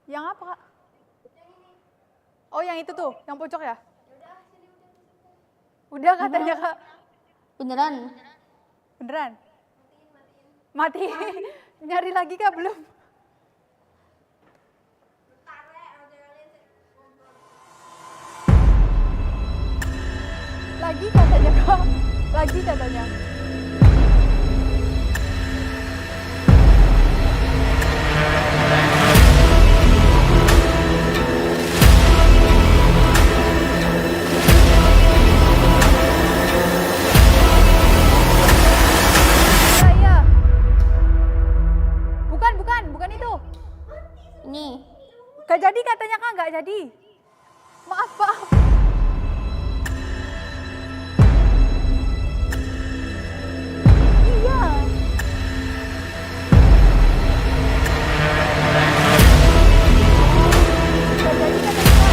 Yang apa, Kak? Oh, yang itu tuh, yang pojok ya? Udah katanya, Kak. Beneran? Beneran? Mati. Nyari lagi, Kak, belum? Lagi katanya, Kak. Lagi katanya. Iya, iya. Bukan itu. Ini. Gak jadi katanya, Kak, gak jadi. Maaf, maaf. Iya. Gak jadi katanya, Kak.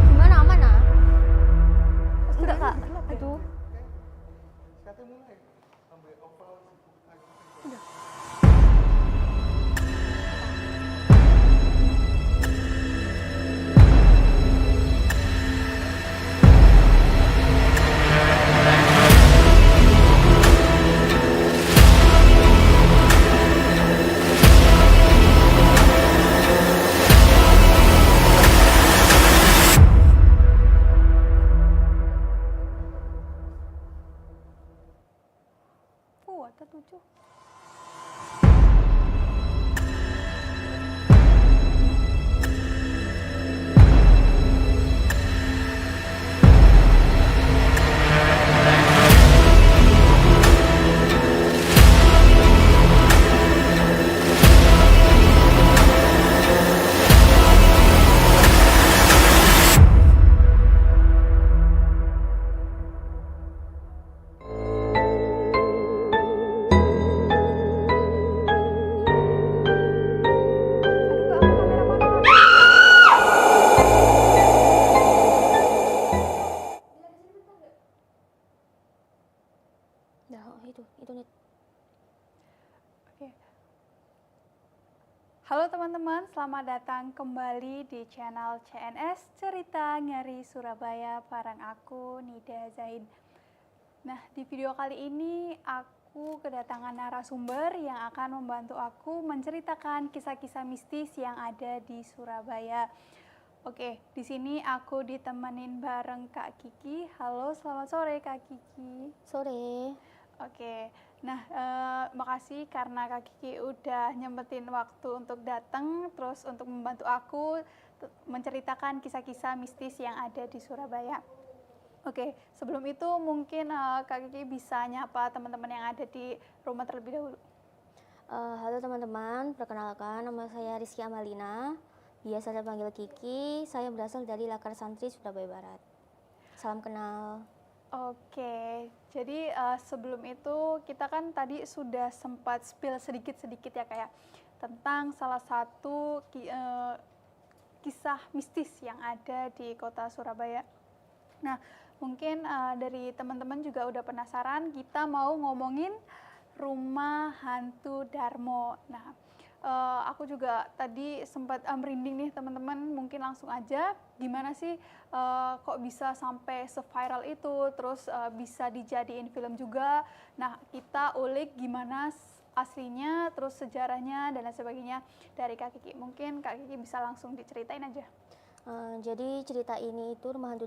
Gimana, aman ah? Enggak, Kak. Gelap ya? Aduh. Ada 7. Aduh, Kak, aku kamera mana, Kak? Dah, oh, itu nih. Oke. Halo teman-teman, selamat datang kembali di channel CNS Cerita Ngeri Surabaya bareng aku Nida Zain. Nah, di video kali ini aku kedatangan narasumber yang akan membantu aku menceritakan kisah-kisah mistis yang ada di Surabaya. Oke, di sini aku ditemenin bareng Kak Kiki. Halo, selamat sore Kak Kiki. Sore. Oke, nah makasih karena Kak Kiki udah nyempetin waktu untuk datang, terus untuk membantu aku menceritakan kisah-kisah mistis yang ada di Surabaya. Oke, sebelum itu mungkin Kak Kiki bisa nyapa teman-teman yang ada di rumah terlebih dahulu. Halo teman-teman, perkenalkan nama saya Rizky Amalina. Biasa dipanggil Kiki. Saya berasal dari Lakar Santri Surabaya Barat. Salam kenal. Oke, jadi sebelum itu kita kan tadi sudah sempat spill sedikit-sedikit ya kayak tentang salah satu kisah mistis yang ada di kota Surabaya. Nah, mungkin dari teman-teman juga udah penasaran, kita mau ngomongin rumah hantu Darmo. Nah, aku juga tadi sempat merinding nih teman-teman, mungkin langsung aja gimana sih kok bisa sampai se-viral itu, terus bisa dijadiin film juga. Nah, kita ulik gimana aslinya, terus sejarahnya dan lain sebagainya dari Kak Kiki. Mungkin Kak Kiki bisa langsung diceritain aja. Jadi cerita ini itu rumah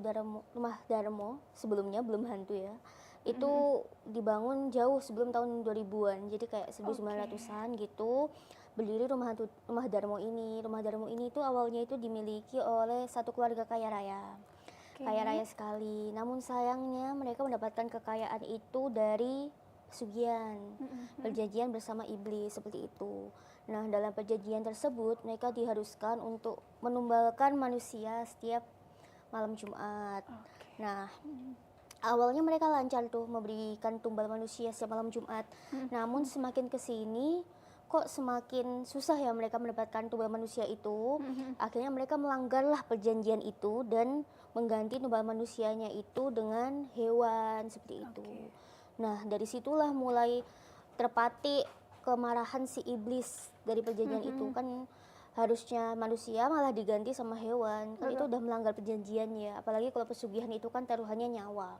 Darmo sebelumnya belum hantu ya. Itu dibangun jauh sebelum tahun 2000-an. Jadi kayak 1900-an gitu. Berdiri rumah Darmo ini. Rumah Darmo ini tuh awalnya itu dimiliki oleh satu keluarga kaya raya. Kaya raya sekali. Namun sayangnya mereka mendapatkan kekayaan itu dari pesugihan. Perjanjian bersama iblis seperti itu. Nah, dalam perjanjian tersebut mereka diharuskan untuk menumbalkan manusia setiap malam Jumat. Nah, awalnya mereka lancar tuh memberikan tumbal manusia setiap malam Jumat. Namun semakin kesini kok semakin susah ya mereka mendapatkan tumbal manusia itu. Akhirnya mereka melanggarlah perjanjian itu dan mengganti tumbal manusianya itu dengan hewan seperti itu. Nah, dari situlah mulai terpatik kemarahan si iblis dari perjanjian itu. Kan harusnya manusia malah diganti sama hewan. Kan itu udah melanggar perjanjian ya. Apalagi kalau pesugihan itu kan taruhannya nyawa.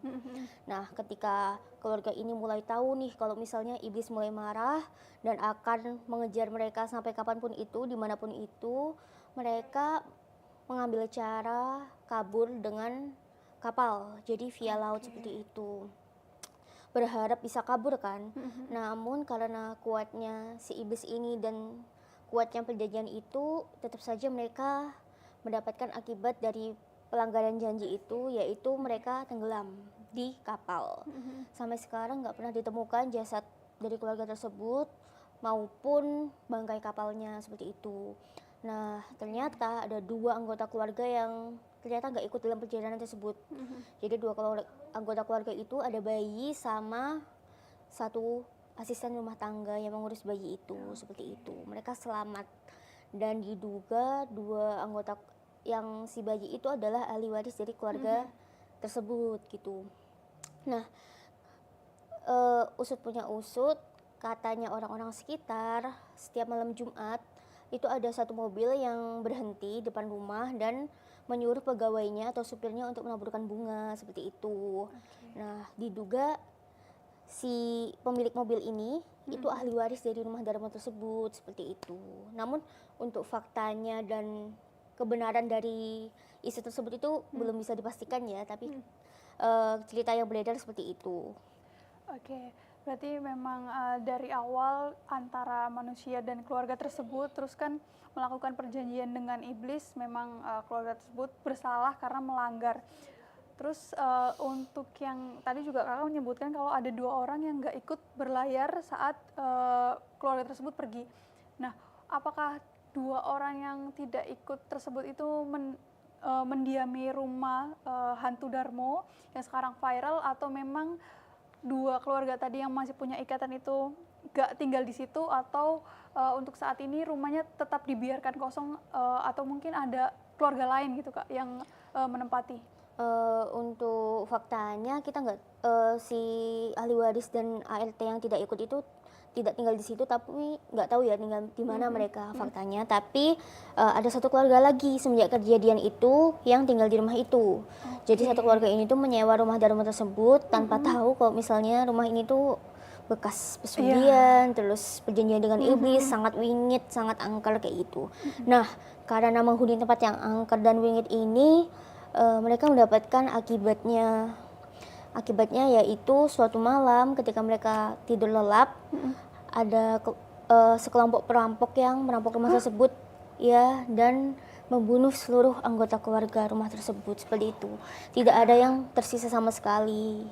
Nah, ketika keluarga ini mulai tahu nih kalau misalnya iblis mulai marah dan akan mengejar mereka sampai kapanpun itu, dimanapun itu, mereka mengambil cara kabur dengan kapal. Jadi via laut seperti itu. Berharap bisa kabur kan. Namun karena kuatnya si iblis ini dan kuatnya perjanjian itu, tetap saja mereka mendapatkan akibat dari pelanggaran janji itu, yaitu mereka tenggelam di kapal. Sampai sekarang nggak pernah ditemukan jasad dari keluarga tersebut maupun bangkai kapalnya seperti itu. Nah, ternyata ada 2 anggota keluarga yang ternyata nggak ikut dalam perjalanan tersebut. Jadi 2 anggota keluarga itu ada bayi sama 1 asisten rumah tangga yang mengurus bayi itu, seperti itu. Mereka selamat dan diduga 2 anggota yang si bayi itu adalah ahli waris dari keluarga tersebut gitu. Nah, usut punya usut, katanya orang-orang sekitar setiap malam Jumat itu ada 1 mobil yang berhenti depan rumah dan menyuruh pegawainya atau supirnya untuk menaburkan bunga seperti itu. Nah, diduga si pemilik mobil ini itu ahli waris dari rumah Darmo tersebut seperti itu. Namun untuk faktanya dan kebenaran dari isu tersebut itu belum bisa dipastikan ya, tapi cerita yang beredar seperti itu. Oke, berarti memang dari awal antara manusia dan keluarga tersebut terus kan melakukan perjanjian dengan iblis, memang keluarga tersebut bersalah karena melanggar. Terus untuk yang tadi juga kakak menyebutkan kalau ada 2 orang yang nggak ikut berlayar saat keluarga tersebut pergi. Nah, apakah 2 orang yang tidak ikut tersebut itu mendiami rumah hantu Darmo yang sekarang viral, atau memang 2 keluarga tadi yang masih punya ikatan itu gak tinggal di situ, atau untuk saat ini rumahnya tetap dibiarkan kosong, atau mungkin ada keluarga lain gitu Kak yang menempati? Untuk faktanya kita nggak si ahli waris dan ART yang tidak ikut itu tidak tinggal di situ, tapi nggak tahu ya tinggal di mana mereka faktanya. Tapi ada 1 keluarga lagi semenjak kejadian itu yang tinggal di rumah itu. Jadi 1 keluarga ini tuh menyewa rumah Darmo tersebut tanpa tahu kalau misalnya rumah ini tuh bekas pesugihan, terus perjanjian dengan iblis, sangat wingit, sangat angker kayak gitu. Nah, karena menghuni tempat yang angker dan wingit ini, mereka mendapatkan akibatnya yaitu suatu malam ketika mereka tidur lelap, ada sekelompok perampok yang merampok rumah tersebut ya, dan membunuh seluruh anggota keluarga rumah tersebut seperti itu. Tidak ada yang tersisa sama sekali.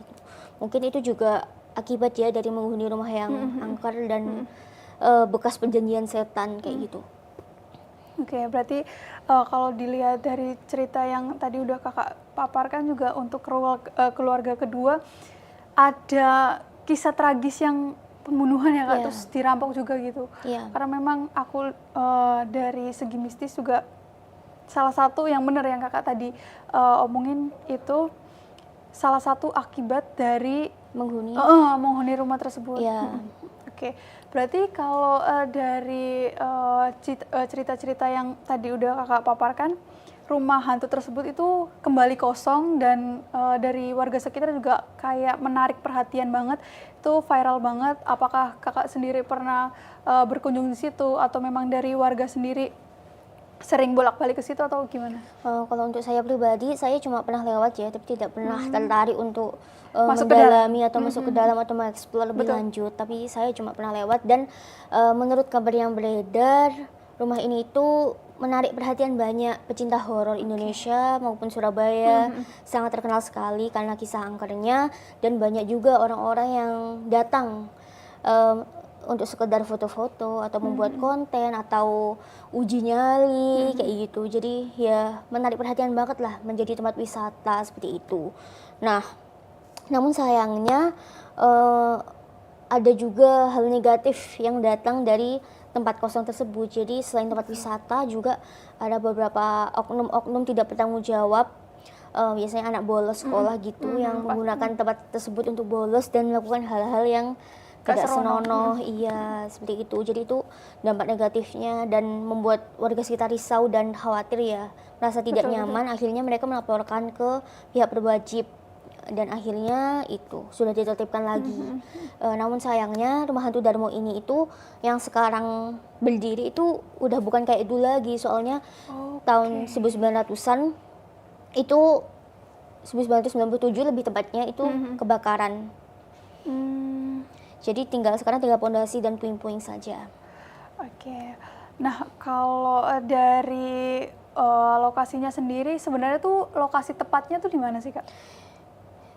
Mungkin itu juga akibat ya dari menghuni rumah yang angker dan bekas perjanjian setan kayak gitu. Oke, berarti kalau dilihat dari cerita yang tadi udah kakak paparkan juga, untuk keluarga kedua ada kisah tragis yang pembunuhan ya Kak, terus dirampok juga gitu. Karena memang aku dari segi mistis juga salah satu yang benar yang kakak tadi omongin itu salah satu akibat dari menghuni rumah tersebut. Oke, berarti kalau dari cerita-cerita yang tadi udah kakak paparkan, rumah hantu tersebut itu kembali kosong dan dari warga sekitar juga kayak menarik perhatian banget, itu viral banget. Apakah kakak sendiri pernah berkunjung di situ, atau memang dari warga sendiri sering bolak-balik ke situ atau gimana? Kalau untuk saya pribadi, saya cuma pernah lewat ya, tapi tidak pernah tertarik untuk mendalami atau masuk ke dalam atau mengeksplor lebih lanjut. Tapi saya cuma pernah lewat dan menurut kabar yang beredar, rumah ini itu menarik perhatian banyak pecinta horor Indonesia maupun Surabaya. Sangat terkenal sekali karena kisah angkernya, dan banyak juga orang-orang yang datang untuk sekedar foto-foto atau membuat konten atau uji nyali kayak gitu. Jadi ya menarik perhatian banget lah, menjadi tempat wisata seperti itu. Nah, namun sayangnya ada juga hal negatif yang datang dari tempat kosong tersebut. Jadi selain tempat wisata juga ada beberapa oknum-oknum tidak bertanggung jawab biasanya anak bolos sekolah gitu yang menggunakan tempat tersebut untuk bolos dan melakukan hal-hal yang Gak tidak serono. senonoh. Iya, seperti itu. Jadi itu dampak negatifnya dan membuat warga sekitar risau dan khawatir ya, merasa tidak Betul, nyaman. Akhirnya mereka melaporkan ke pihak berwajib dan akhirnya itu sudah ditertibkan lagi. Namun sayangnya rumah hantu Darmo ini itu yang sekarang berdiri itu udah bukan kayak dulu lagi, soalnya tahun 1900-an itu 1997 lebih tepatnya itu kebakaran. Jadi sekarang tinggal pondasi dan puing-puing saja. Oke. Nah, kalau dari lokasinya sendiri sebenarnya tuh lokasi tepatnya tuh di mana sih, Kak?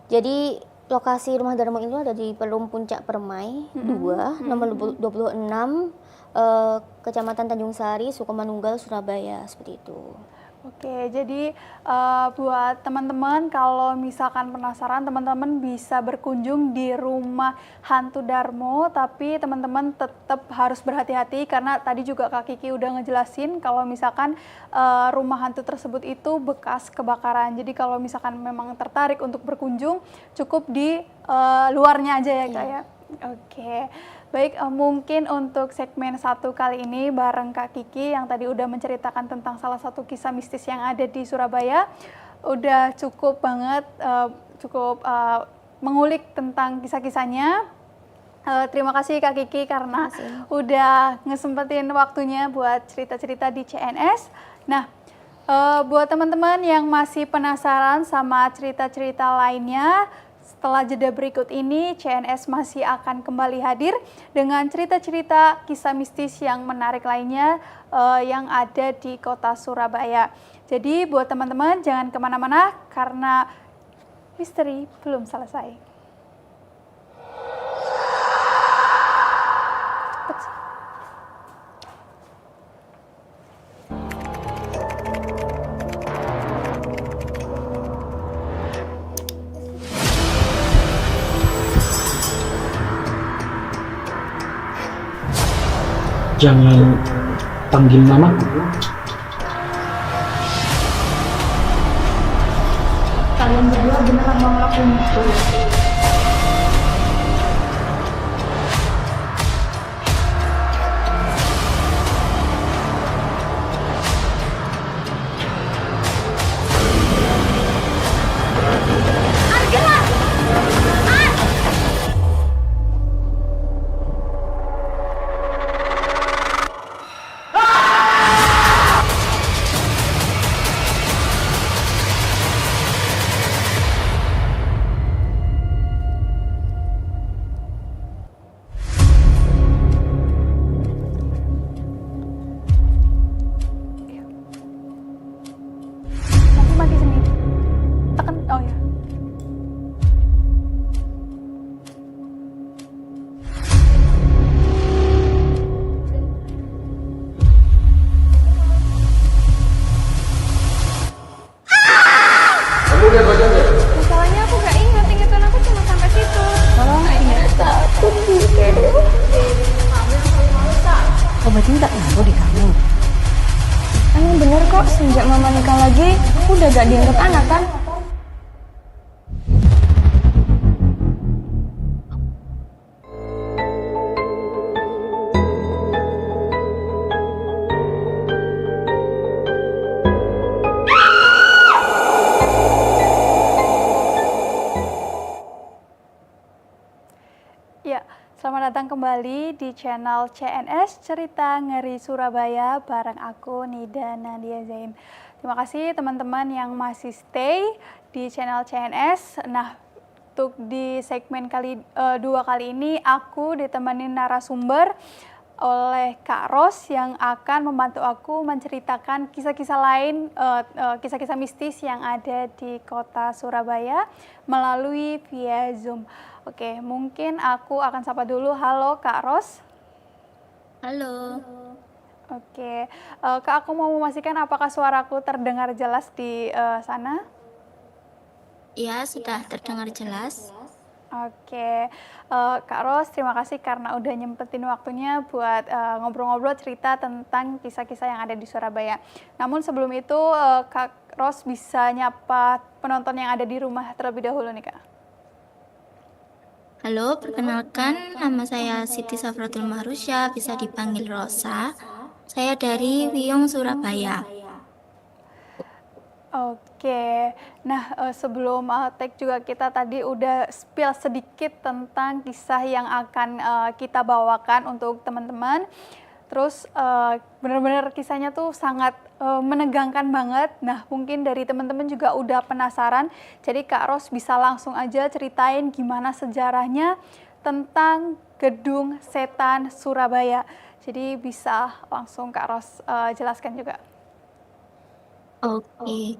Jadi lokasi rumah Darmo itu ada di Perum Puncak Permai 2, nomor 26, Kecamatan Tanjung Sari, Sukomanunggal, Surabaya, seperti itu. Oke, jadi buat teman-teman kalau misalkan penasaran, teman-teman bisa berkunjung di rumah hantu Darmo, tapi teman-teman tetap harus berhati-hati karena tadi juga Kak Kiki udah ngejelasin kalau misalkan rumah hantu tersebut itu bekas kebakaran. Jadi kalau misalkan memang tertarik untuk berkunjung, cukup di luarnya aja ya Kak ya. Oke. Baik, mungkin untuk segmen 1 kali ini bareng Kak Kiki yang tadi udah menceritakan tentang salah satu kisah mistis yang ada di Surabaya. Udah cukup banget, cukup mengulik tentang kisah-kisahnya. Terima kasih Kak Kiki karena udah ngesempetin waktunya buat cerita-cerita di CNS. Nah, buat teman-teman yang masih penasaran sama cerita-cerita lainnya, setelah jeda berikut ini, CNS masih akan kembali hadir dengan cerita-cerita kisah mistis yang menarik lainnya yang ada di kota Surabaya. Jadi buat teman-teman jangan kemana-mana karena misteri belum selesai. Jangan panggil namaku. Kalian berdua beneran mau ngelakuin itu? Nanti mati sendiri. Tekan, oh ya. Masalahnya aku gak ingat, ingatan aku cuma sampai situ. Tolong ingat. Obatnya gak ngaruh di kamu. Emang bener kok, sejak mama nikah lagi, aku udah gak dianggap anak kan? Ya, selamat datang kembali di channel CNS Cerita Ngeri Surabaya bareng aku Nida Nadia Zain. Terima kasih teman-teman yang masih stay di channel CNS. Nah, untuk di segmen 2 kali ini aku ditemani narasumber oleh Kak Ros yang akan membantu aku menceritakan kisah-kisah lain, kisah-kisah mistis yang ada di kota Surabaya melalui via Zoom. Oke, mungkin aku akan sapa dulu. Halo Kak Ros. Halo. Oke, Kak, aku mau memastikan apakah suaraku terdengar jelas di sana? Iya, sudah terdengar jelas. Oke, Kak Ros, terima kasih karena udah nyempetin waktunya buat ngobrol-ngobrol cerita tentang kisah-kisah yang ada di Surabaya. Namun sebelum itu, Ros bisa nyapa penonton yang ada di rumah terlebih dahulu nih Kak. Halo, perkenalkan nama saya Siti Safratul Mahrusya, bisa dipanggil Rosa. Saya dari Wiyung, Surabaya. Oke, nah sebelum take juga kita tadi udah spill sedikit tentang kisah yang akan kita bawakan untuk teman-teman. Terus benar-benar kisahnya tuh sangat menegangkan banget. Nah mungkin dari teman-teman juga udah penasaran. Jadi Kak Ros bisa langsung aja ceritain gimana sejarahnya tentang Gedung Setan Surabaya. Jadi bisa langsung Kak Ros jelaskan juga. Oke,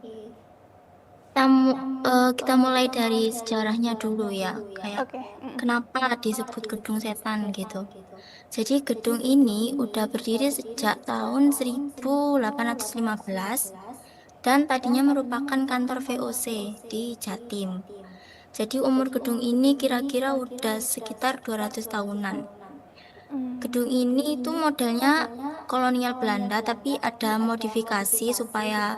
kita mulai dari sejarahnya dulu ya. Kayak Oke. kenapa disebut Gedung Setan gitu. Jadi gedung ini udah berdiri sejak tahun 1815 dan tadinya merupakan kantor VOC di Jatim. Jadi umur gedung ini kira-kira udah sekitar 200 tahunan. Gedung ini tuh modelnya kolonial Belanda tapi ada modifikasi supaya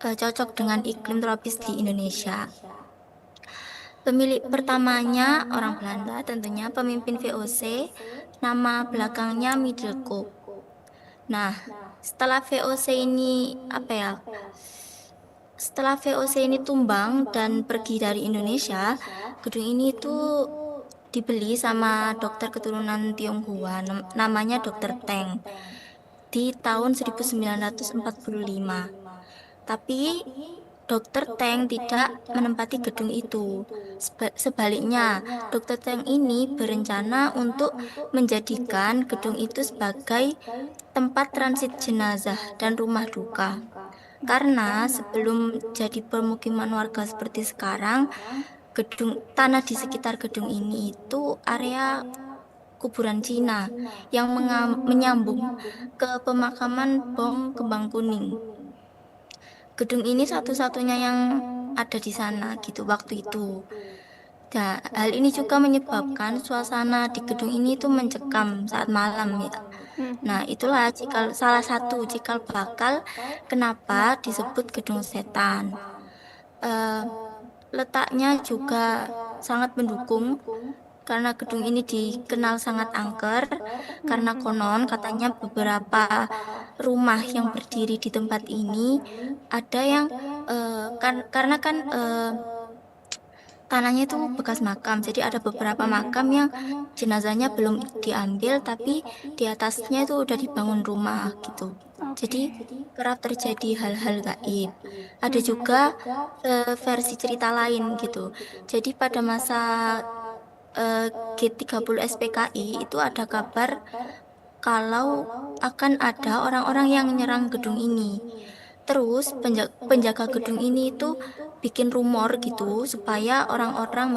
cocok dengan iklim tropis di Indonesia. Pemilik pertamanya orang Belanda, tentunya pemimpin VOC, nama belakangnya Middelkoop. Nah, setelah VOC ini setelah VOC ini tumbang dan pergi dari Indonesia, gedung ini tuh dibeli sama dokter keturunan Tionghoa, namanya Dokter Teng, di tahun 1945. Tapi Dokter Teng tidak menempati gedung itu. Sebaliknya, Dokter Teng ini berencana untuk menjadikan gedung itu sebagai tempat transit jenazah dan rumah duka. Karena sebelum jadi permukiman warga seperti sekarang, tanah di sekitar gedung ini itu area kuburan Cina yang menyambung ke pemakaman Bong Kembang Kuning. Gedung ini satu-satunya yang ada di sana gitu waktu itu. Nah, hal ini juga menyebabkan suasana di gedung ini itu mencekam saat malam ya. Nah, itulah salah satu cikal bakal kenapa disebut Gedung Setan. Letaknya juga sangat mendukung karena gedung ini dikenal sangat angker karena konon katanya beberapa rumah yang berdiri di tempat ini ada yang karena kan tanahnya itu bekas makam, jadi ada beberapa makam yang jenazahnya belum diambil tapi di atasnya itu udah dibangun rumah gitu. Jadi kerap terjadi hal-hal gaib. Ada juga versi cerita lain gitu. Jadi pada masa G30 SPKI itu ada kabar kalau akan ada orang-orang yang menyerang gedung ini. Terus penjaga gedung ini itu bikin rumor gitu supaya orang-orang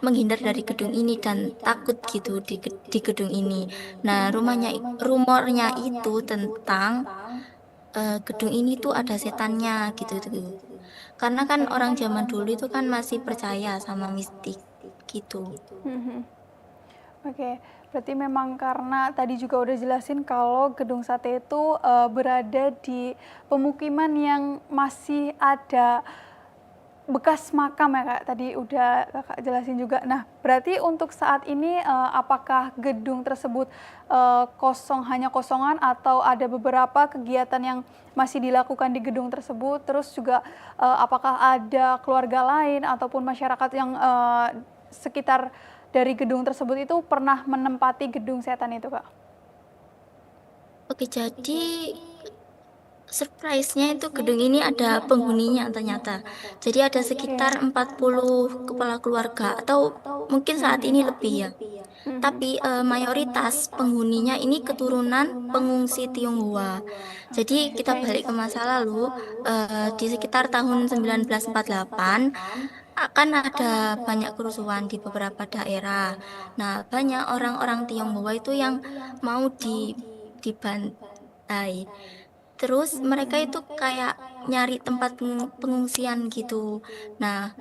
menghindar dari gedung ini dan takut gitu di gedung ini. Nah, rumornya itu tentang gedung ini tuh ada setannya gitu. Karena kan orang zaman dulu itu kan masih percaya sama mistik gitu. Oke, berarti memang karena tadi juga udah jelasin kalau Gedung Sate itu berada di pemukiman yang masih ada bekas makam ya Kak, tadi udah Kakak jelasin juga. Nah, berarti untuk saat ini apakah gedung tersebut hanya kosongan atau ada beberapa kegiatan yang masih dilakukan di gedung tersebut? Terus juga apakah ada keluarga lain ataupun masyarakat yang sekitar dari gedung tersebut itu pernah menempati Gedung Setan itu Kak? Oke, jadi surprise-nya itu gedung ini ada penghuninya ternyata. Jadi ada sekitar 40 kepala keluarga atau mungkin saat ini lebih ya. Tapi mayoritas penghuninya ini keturunan pengungsi Tionghoa. Jadi kita balik ke masa lalu, di sekitar tahun 1948 akan ada banyak kerusuhan di beberapa daerah. Nah, banyak orang-orang Tionghoa itu yang mau dibantai. Terus mereka itu kayak nyari tempat pengungsian gitu. Nah,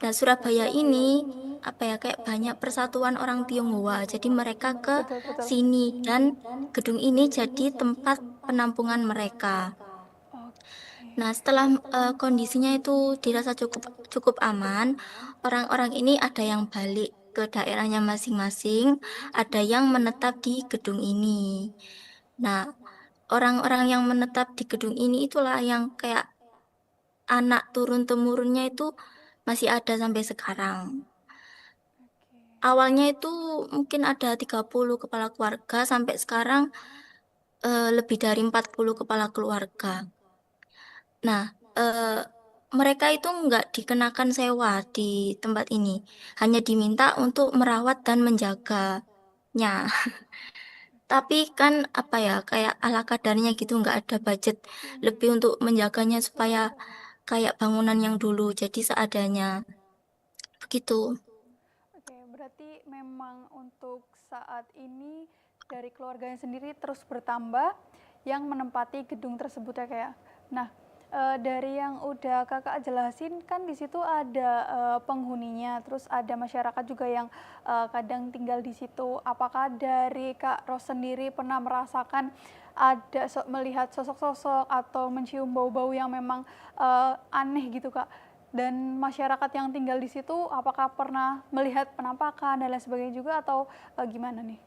Surabaya ini kayak banyak persatuan orang Tionghoa. Jadi mereka ke sini dan gedung ini jadi tempat penampungan mereka. Nah, setelah kondisinya itu dirasa cukup cukup aman, orang-orang ini ada yang balik ke daerahnya masing-masing, ada yang menetap di gedung ini. Nah, orang-orang yang menetap di gedung ini itulah yang kayak anak turun-temurunnya itu masih ada sampai sekarang. Awalnya itu mungkin ada 30 kepala keluarga, sampai sekarang lebih dari 40 kepala keluarga. Nah, mereka itu nggak dikenakan sewa di tempat ini, hanya diminta untuk merawat dan menjaganya. Tapi kan apa ya, kayak ala kadarnya gitu, nggak ada budget lebih untuk menjaganya supaya kayak bangunan yang dulu, jadi seadanya. Begitu. Oke, berarti memang untuk saat ini dari keluarganya sendiri terus bertambah yang menempati gedung tersebut ya kayak. Nah, dari yang udah kakak jelasin kan di situ ada penghuninya, terus ada masyarakat juga yang kadang tinggal di situ. Apakah dari Kak Ros sendiri pernah merasakan ada melihat sosok-sosok atau mencium bau-bau yang memang aneh gitu Kak? Dan masyarakat yang tinggal di situ apakah pernah melihat penampakan dan lain sebagainya juga atau gimana nih?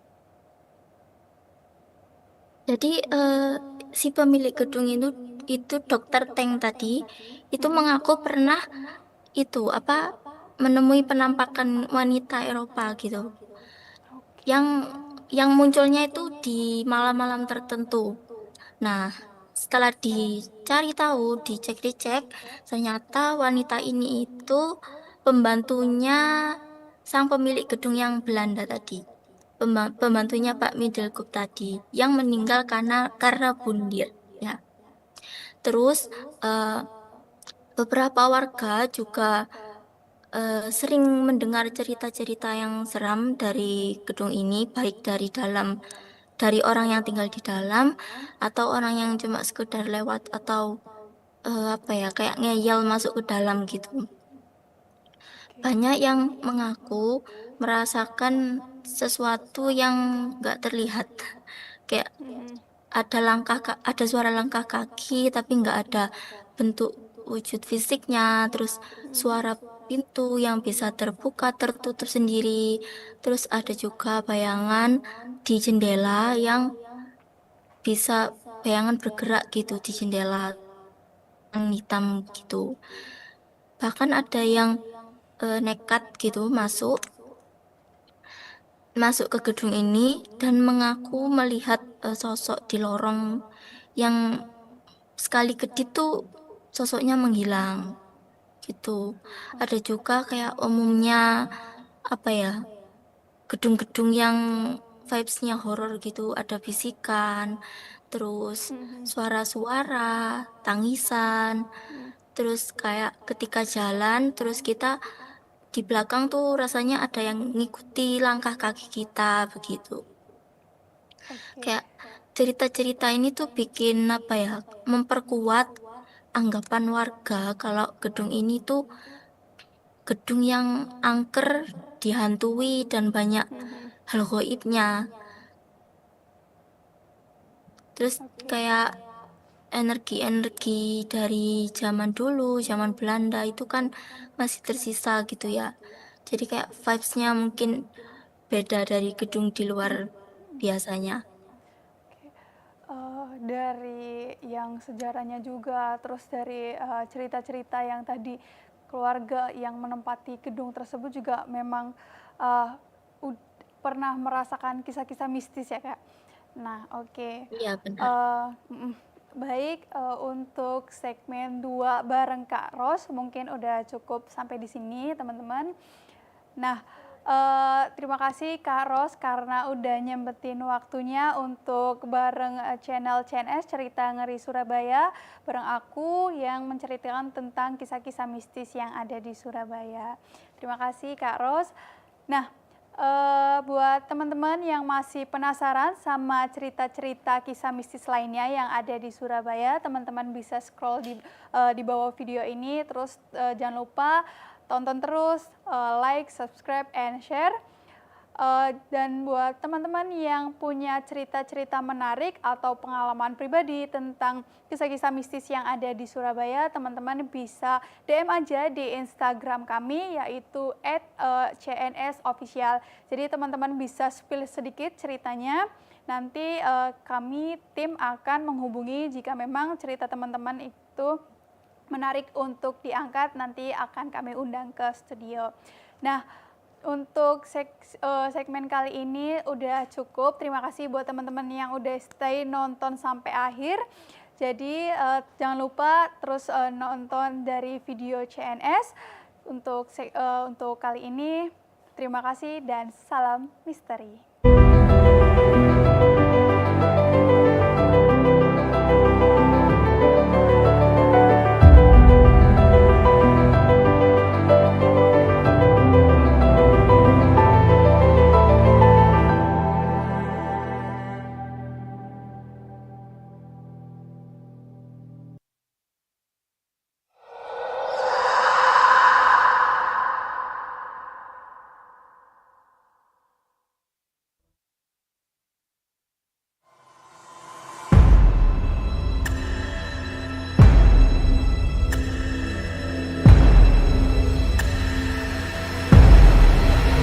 Jadi si pemilik gedung itu Dokter Teng tadi itu mengaku pernah itu apa menemui penampakan wanita Eropa gitu. Yang munculnya itu di malam-malam tertentu. Nah, setelah dicari tahu, dicek-dicek, ternyata wanita ini itu pembantunya sang pemilik gedung yang Belanda tadi. Pembantunya Pak Middelkoop tadi yang meninggal karena bunuh ya. Terus eh, beberapa warga juga sering mendengar cerita-cerita yang seram dari gedung ini, baik dari orang yang tinggal di dalam atau orang yang cuma sekedar lewat atau apa ya kayak ngeyel masuk ke dalam gitu. Banyak yang mengaku merasakan sesuatu yang nggak terlihat, kayak ada suara langkah kaki tapi nggak ada bentuk wujud fisiknya, terus suara pintu yang bisa terbuka tertutup sendiri, terus ada juga bayangan di jendela yang bisa bayangan bergerak gitu di jendela yang hitam gitu. Bahkan ada yang nekat gitu masuk ke gedung ini dan mengaku melihat sosok di lorong yang sekali kedip tuh sosoknya menghilang gitu. Ada juga kayak umumnya apa ya, gedung-gedung yang vibes-nya horor gitu, ada bisikan, terus suara-suara, tangisan, terus kayak ketika jalan, terus kita di belakang tuh rasanya ada yang ngikuti langkah kaki kita begitu. Oke. Kayak cerita-cerita ini tuh bikin apa ya, memperkuat anggapan warga kalau gedung ini tuh gedung yang angker, dihantui dan banyak hal goibnya. Terus kayak energi-energi dari zaman dulu, zaman Belanda itu kan masih tersisa gitu ya. Jadi kayak vibes-nya mungkin beda dari gedung di luar biasanya. Dari yang sejarahnya juga, terus dari cerita-cerita yang tadi keluarga yang menempati gedung tersebut juga memang uh, pernah merasakan kisah-kisah mistis ya Kak. Nah, oke. Iya benar. Baik, untuk segmen 2 bareng Kak Ros mungkin udah cukup sampai di sini teman-teman. Nah, terima kasih Kak Ros karena udah nyempetin waktunya untuk bareng channel CNS Cerita Ngeri Surabaya, bareng aku yang menceritakan tentang kisah-kisah mistis yang ada di Surabaya. Terima kasih Kak Ros. Nah, buat teman-teman yang masih penasaran sama cerita-cerita kisah mistis lainnya yang ada di Surabaya, teman-teman bisa scroll di bawah video ini, terus jangan lupa tonton terus, like, subscribe, and share. Dan buat teman-teman yang punya cerita-cerita menarik atau pengalaman pribadi tentang kisah-kisah mistis yang ada di Surabaya, teman-teman bisa DM aja di Instagram kami, yaitu @cnsofficial. Jadi teman-teman bisa spill sedikit ceritanya. Nanti kami tim akan menghubungi jika memang cerita teman-teman itu menarik untuk diangkat, nanti akan kami undang ke studio. Nah, untuk segmen kali ini udah cukup. Terima kasih buat teman-teman yang udah stay nonton sampai akhir. Jadi jangan lupa terus nonton dari video CNS. Untuk kali ini terima kasih dan salam misteri.